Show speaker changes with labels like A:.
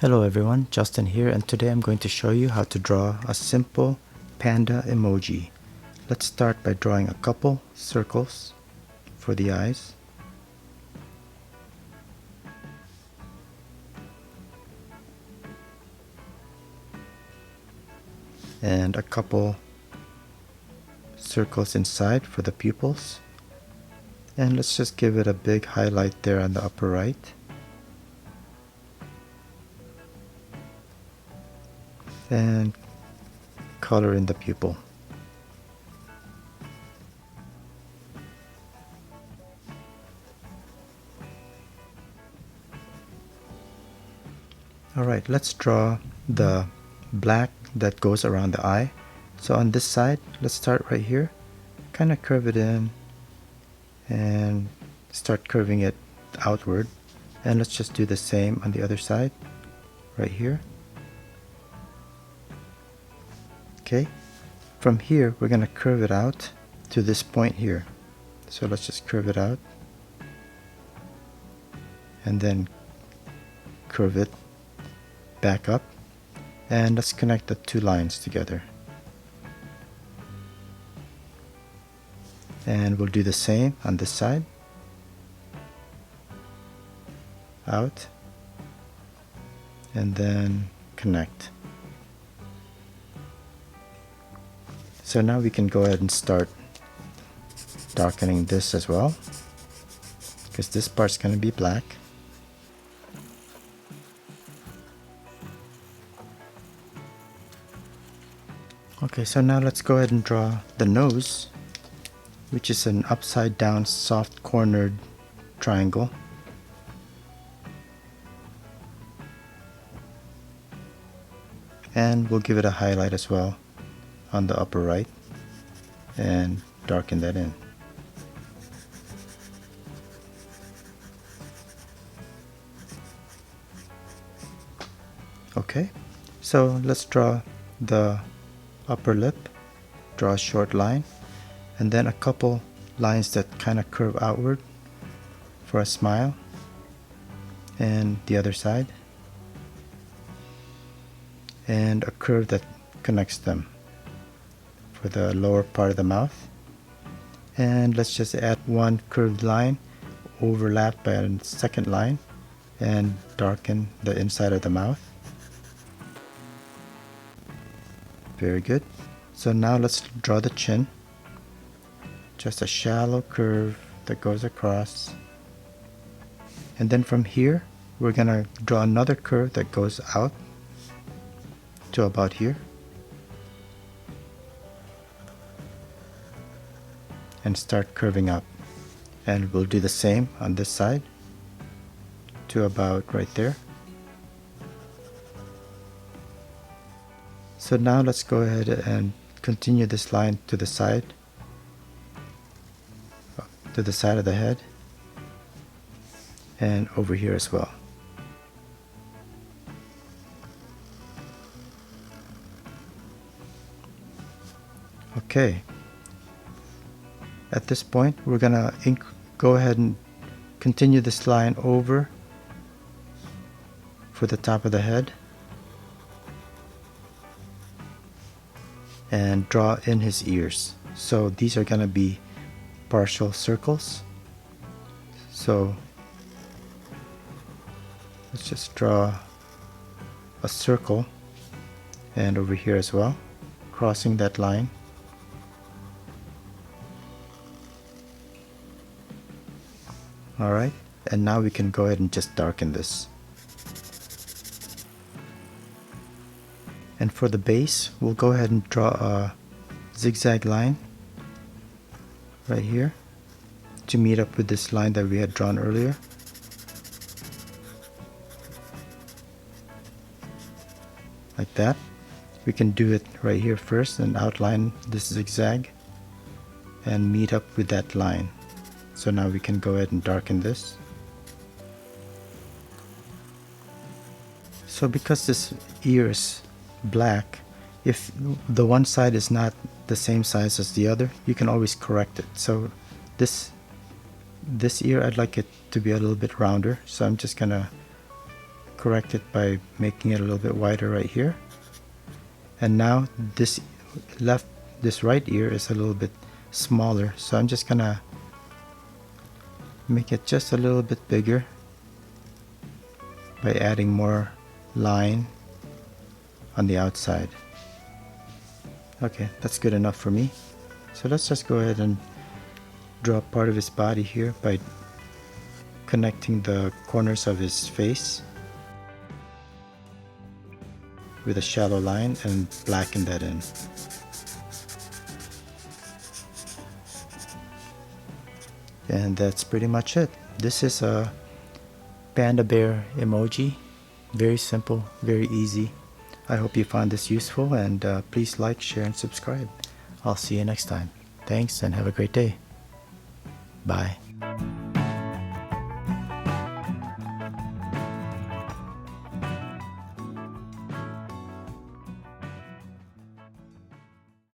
A: Hello everyone, Justin here, and today I'm going to show you how to draw a simple panda emoji. Let's start by drawing a couple circles for the eyes. And a couple circles inside for the pupils. And let's just give it a big highlight there on the upper right. And color in the pupil. Alright, let's draw the black that goes around the eye. So on this side, let's start right here. Kind of curve it in and start curving it outward. And let's just do the same on the other side, right here. Okay, from here we're going to curve it out to this point here. So let's just curve it out and then curve it back up, and let's connect the two lines together. And we'll do the same on this side. Out and then connect. So now we can go ahead and start darkening this as well, because this part's going to be black. Okay, so now let's go ahead and draw the nose, which is an upside down soft cornered triangle. And we'll give it a highlight as well on the upper right and darken that in. Okay, so let's draw the upper lip, draw a short line, and then a couple lines that kind of curve outward for a smile, and the other side, and a curve that connects them for the lower part of the mouth. And let's just add one curved line overlapped by a second line and darken the inside of the mouth. Very good. So now let's draw the chin. Just a shallow curve that goes across. And then from here, we're gonna draw another curve that goes out to about here. And start curving up. And we'll do the same on this side to about right there. So now let's go ahead and continue this line to the side of the head and over here as well. Okay. At this point, we're gonna go ahead and continue this line over for the top of the head and draw in his ears. So these are gonna be partial circles. So let's just draw a circle, and over here as well, crossing that line. Alright, and now we can go ahead and just darken this. And for the base, we'll go ahead and draw a zigzag line right here to meet up with this line that we had drawn earlier. Like that. We can do it right here first and outline this zigzag and meet up with that line. So now we can go ahead and darken this. So because this ear is black, if the one side is not the same size as the other, you can always correct it. So this ear, I'd like it to be a little bit rounder, so I'm just gonna correct it by making it a little bit wider right here. And now this right ear is a little bit smaller, so I'm just gonna make it just a little bit bigger by adding more line on the outside. Okay, that's good enough for me. So let's just go ahead and draw part of his body here by connecting the corners of his face with a shallow line and blacken that in. And that's pretty much it. This is a panda bear emoji. Very simple, very easy. I hope you found this useful, and please like, share, and subscribe. I'll see you next time. Thanks and have a great day. Bye.